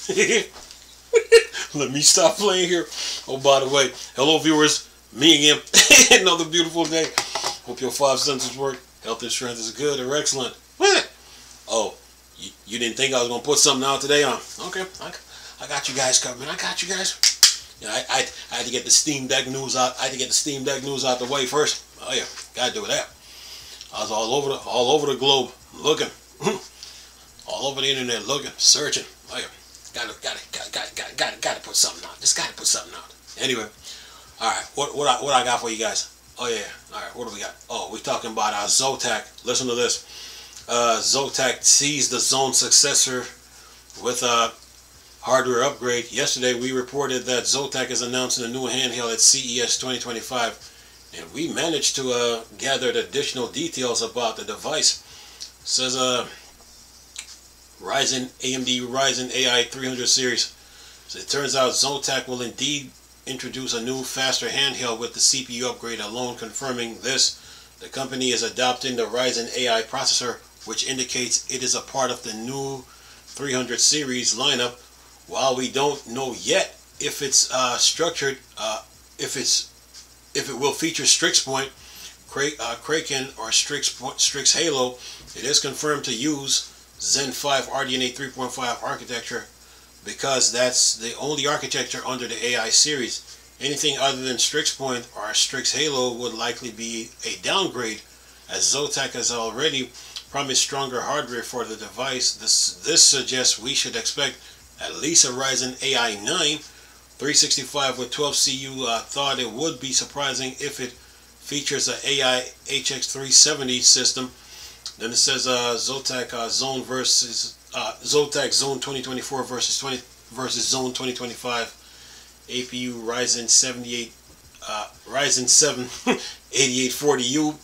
Let me stop playing here. Oh, by the way, hello viewers, me again. Another beautiful day. Hope your five senses work. Health and strength is good or excellent. Oh, you didn't think I was gonna put something out today, huh? Okay, I got you guys covered. I got you guys. Yeah, I had to get the Steam Deck news out. I had to get the Steam Deck news out the way first. Oh yeah, gotta do that. I was all over the globe looking, all over the internet looking, searching. Oh yeah, gotta put something out. Just gotta put something out. Anyway, all right, what I got for you guys? Oh yeah, all right, what do we got? Oh, we're talking about Zotac. Listen to this. Zotac sees the Zone successor with a hardware upgrade. Yesterday we reported that Zotac is announcing a new handheld at CES 2025, and we managed to gather additional details about the device. It says AMD Ryzen AI 300 series. So it turns out Zotac will indeed introduce a new, faster handheld with the CPU upgrade alone. Confirming this, the company is adopting the Ryzen AI processor, which indicates it is a part of the new 300 series lineup. While we don't know yet if it's structured, if it will feature Strix Point, Kraken, or Strix Halo, it is confirmed to use Zen 5 RDNA 3.5 architecture, because that's the only architecture under the AI series. Anything other than Strix Point or Strix Halo would likely be a downgrade, as Zotac has already promised stronger hardware for the device. This suggests we should expect at least a Ryzen AI 9 365 with 12 CU. Thought it would be surprising if it features an AI HX370 system. Then it says Zotac Zone versus Zotac Zone 2024 versus Zone 2025. APU Ryzen 7 8840U,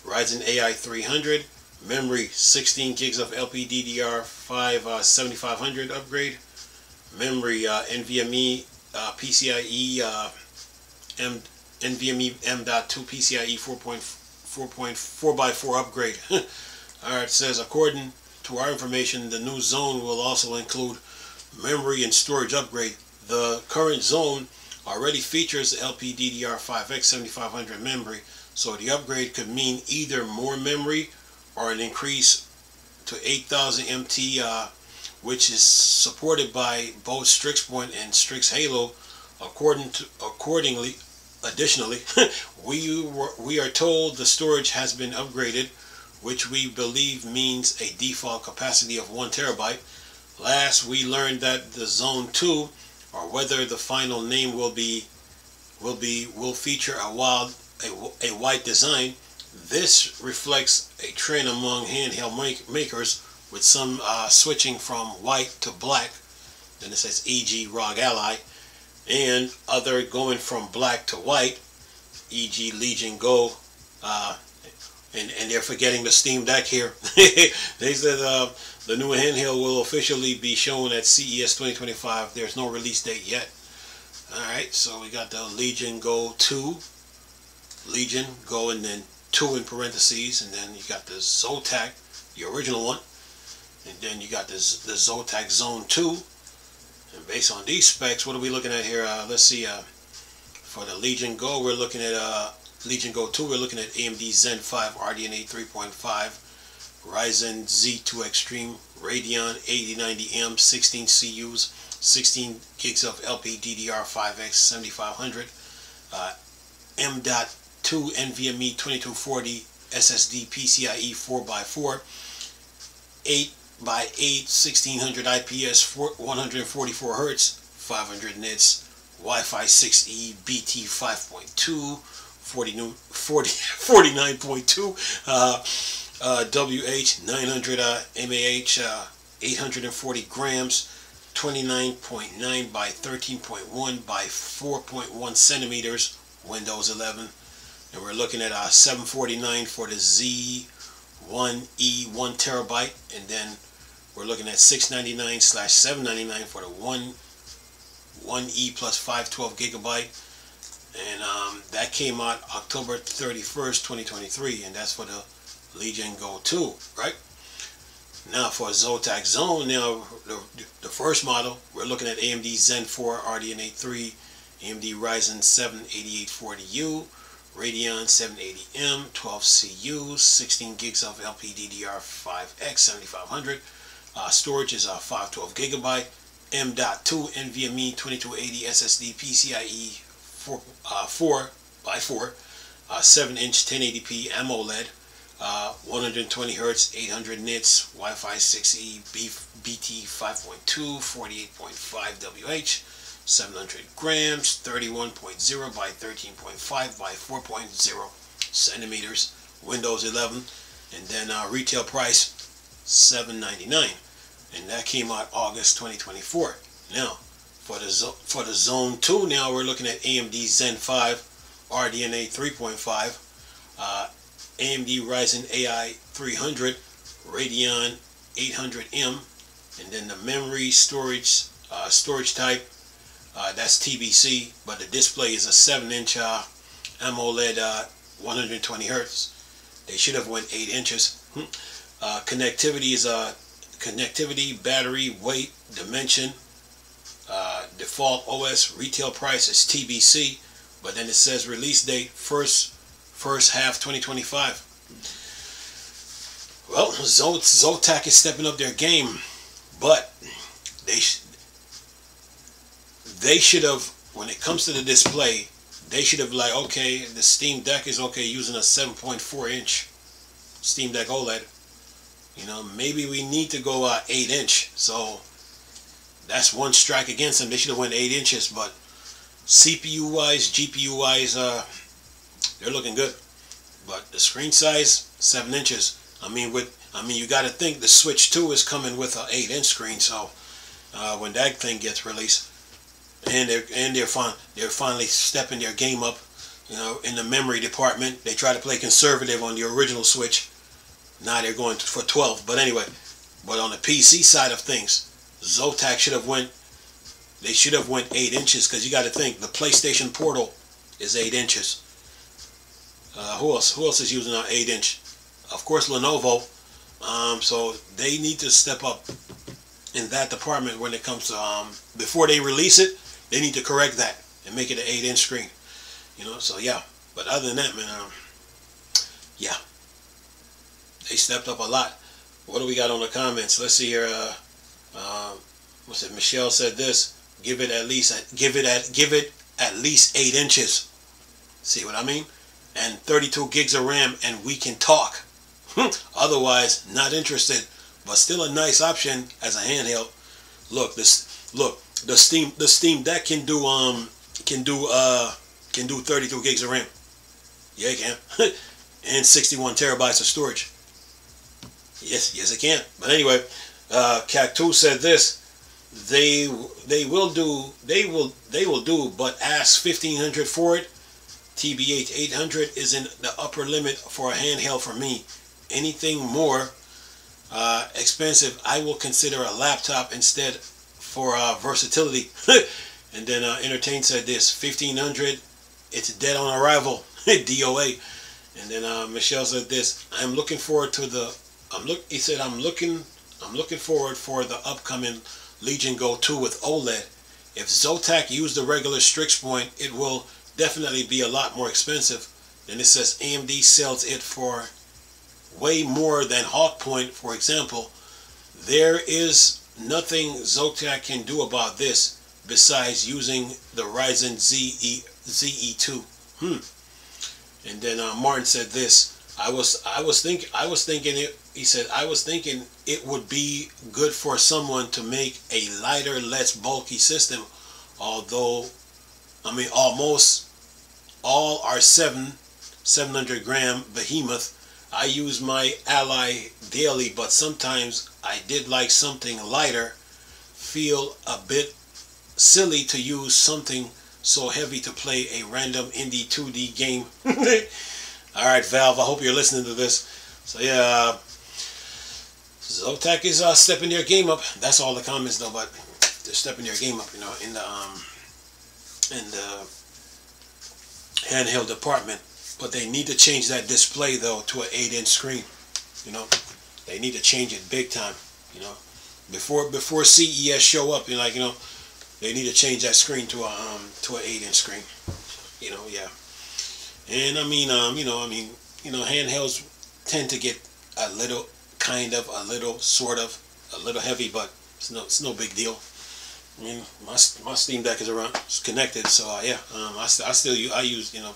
Ryzen AI 300. Memory 16 gigs of LPDDR5 7500 upgrade. Memory NVMe PCIe NVMe M.2 PCIe 4.4x4 upgrade. Alright, it says according to our information, the new Zone will also include memory and storage upgrade. The current Zone already features LPDDR5X 7500 memory, so the upgrade could mean either more memory or an increase to 8000 MT, which is supported by both Strix Point and Strix Halo. Additionally, we are told the storage has been upgraded, which we believe means a default capacity of 1 terabyte. Last, we learned that the Zone 2, or whether the final name will feature a white design. This reflects a trend among handheld makers, with some switching from white to black. Then it says e.g. ROG Ally, and other going from black to white, e.g. Legion Go, and they're forgetting the Steam Deck here. They said the new handheld will officially be shown at CES 2025. There's no release date yet. Alright, so we got the Legion Go 2, Legion Go, and then 2 in parentheses, and then you got the Zotac, the original one, and then you got the Zotac Zone 2. And based on these specs, what are we looking at here? Let's see, for the Legion Go, we're looking at Legion Go 2, we're looking at AMD Zen 5 RDNA 3.5, Ryzen Z2 Extreme, Radeon 8090M, 16 CUs, 16 gigs of LPDDR5X 7500, M.2 NVMe 2240 SSD PCIe 4x4, 8x8 1600 IPS 144 Hz, 500 nits, Wi-Fi 6E BT 5.2, 49.2, WH 900 mAh, 840 grams, 29.9 by 13.1 by 4.1 centimeters, Windows 11. And we're looking at 749 for the Z1E 1 terabyte, and then we're looking at 699/799 for the 1E plus 512 gigabyte, and that came out October 31st 2023, and that's for the Legion Go 2, right? Now for Zotac Zone, now the first model, we're looking at AMD Zen 4 RDNA 3, AMD Ryzen 7 8840U, Radeon 780M, 12 CUs, 16 gigs of LPDDR5X 7500. Storage is 512 gigabyte. M.2 NVMe 2280 SSD PCIe 4x4, 7-inch 1080p AMOLED, 120 Hz, 800 nits, Wi-Fi 6E, BT 5.2, 48.5 WH, 700 grams, 31.0 by 13.5 by 4.0 centimeters, Windows 11, and then retail price $799, and that came out August 2024. Now for the Zone 2, now we're looking at AMD Zen 5 RDNA 3.5, AMD Ryzen AI 300, Radeon 800M, and then the memory storage type, that's TBC, but the display is a 7-inch AMOLED 120 Hz. They should have went 8 inches. Connectivity is connectivity, battery, weight, dimension, default OS, retail price is TBC, but then it says release date first half 2025. Well, Zotac is stepping up their game, but they should have, when it comes to the display, they should have like, okay, the Steam Deck is okay using a 7.4 inch Steam Deck OLED. You know, maybe we need to go 8 inch. So that's one strike against them. They should have went 8 inches, but CPU wise, GPU wise, they're looking good. But the screen size, 7 inches. I mean, you got to think the Switch 2 is coming with an 8-inch screen. So when that thing gets released, and they're finally stepping their game up, you know, in the memory department. They try to play conservative on the original Switch. Now they're going for 12. But anyway, but on the PC side of things, Zotac should have went 8 inches, because you got to think the PlayStation Portal is 8 inches. Who else is using an 8-inch? Of course, Lenovo. So they need to step up in that department when it comes to before they release it. They need to correct that and make it an 8-inch screen. You know, so yeah. But other than that, man, yeah, they stepped up a lot. What do we got on the comments? Let's see here. What's it? Michelle said this. Give it at least 8 inches. See what I mean? And 32 gigs of RAM, and we can talk. Otherwise, not interested. But still a nice option as a handheld. Look, the Steam Deck can do 32 gigs of RAM. Yeah, it can. And 61 terabytes of storage. Yes, it can. But anyway, Cactus said this. They will do, but ask $1,500 for it. TBH 800 is in the upper limit for a handheld for me. Anything more expensive, I will consider a laptop instead for versatility. And then Entertain said this, $1,500, it's dead on arrival. DOA. And then Michelle said this, I'm looking forward to the, he said, I'm looking forward for the upcoming Legion Go 2 with OLED. If Zotac used the regular Strix Point, it will definitely be a lot more expensive. Then it says AMD sells it for way more than Hawk Point, for example. There is nothing Zotac can do about this besides using the Ryzen ZE2. And then Martin said this. I was thinking it. He said I was thinking it would be good for someone to make a lighter, less bulky system. Although, I mean, almost all are 700 gram behemoth. I use my Ally daily, but sometimes I did like something lighter. Feel a bit silly to use something so heavy to play a random indie 2D game. Alright, Valve, I hope you're listening to this. So yeah, Zotac is stepping their game up. That's all the comments though, but they're stepping their game up, you know, in the handheld department. But they need to change that display though to an 8-inch screen. You know, They need to change it big time. You know, before CES show up, you're like, you know, they need to change that screen to a 8-inch screen. You know, yeah. And I mean, handhelds tend to get a little, sort of, a little heavy, but it's no big deal. I mean, my Steam Deck is around, it's connected, so yeah. I use, you know,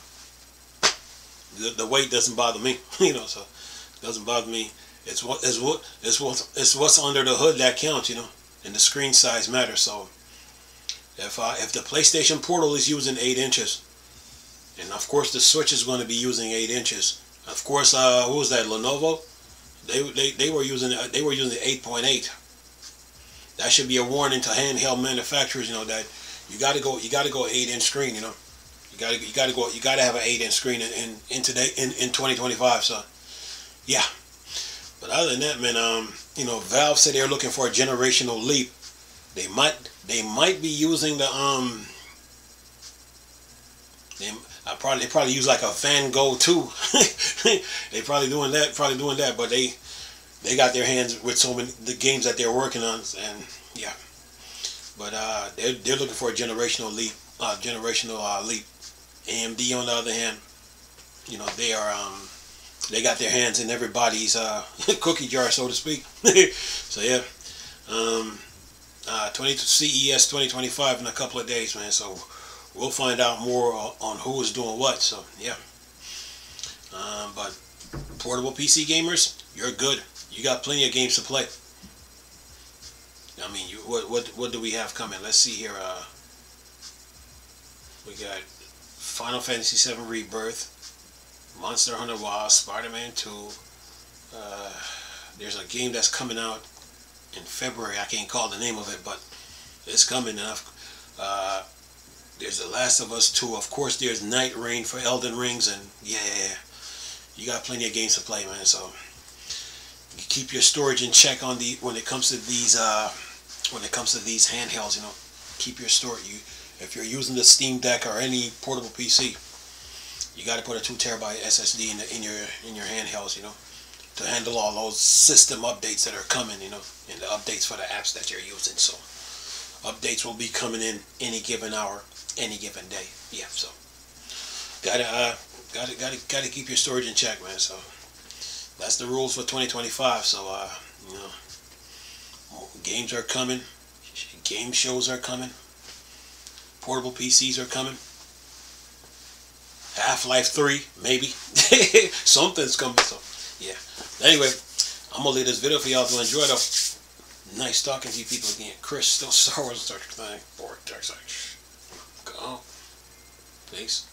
the weight doesn't bother me, you know, so it doesn't bother me. It's what's under the hood that counts, you know, and the screen size matters. So if the PlayStation Portal is using 8 inches, and of course the Switch is going to be using 8 inches. Of course, who was that? Lenovo. They were using 8.8. That should be a warning to handheld manufacturers, you know, that you got to go 8-inch screen, you know. You got to have an 8-inch screen in 2025. So yeah. But other than that, man, you know, Valve said they're looking for a generational leap. They might be using the they probably use like a Van Gogh 2. They probably doing that, but they got their hands with so many the games that they're working on, and yeah. But they're looking for a generational leap. Leap. AMD, on the other hand, you know, they got their hands in everybody's cookie jar, so to speak. So yeah, CES 2025 in a couple of days, man. So we'll find out more on who is doing what. So yeah. But portable PC gamers, you're good. You got plenty of games to play. I mean, what do we have coming? Let's see here. We got Final Fantasy VII Rebirth, Monster Hunter Wilds, Spider-Man 2. There's a game that's coming out in February. I can't call the name of it, but it's coming enough. There's The Last of Us 2. Of course, there's Night Rain for Elden Rings, and yeah, you got plenty of games to play, man. So you keep your storage in check on when it comes to these handhelds. You know, keep your storage. If you're using the Steam Deck or any portable PC, you got to put a 2 terabyte SSD in your handhelds, you know, to handle all those system updates that are coming, you know, and the updates for the apps that you're using. So updates will be coming in any given hour, any given day. Yeah, so gotta keep your storage in check, man. So that's the rules for 2025. So you know, games are coming, game shows are coming. Portable PCs are coming. Half-Life 3, maybe. Something's coming. So, yeah. Anyway, I'm going to leave this video for y'all to enjoy, though. Nice talking to you people again. Chris, still Star Wars, Star Trek thing. Vortex. Go. Peace.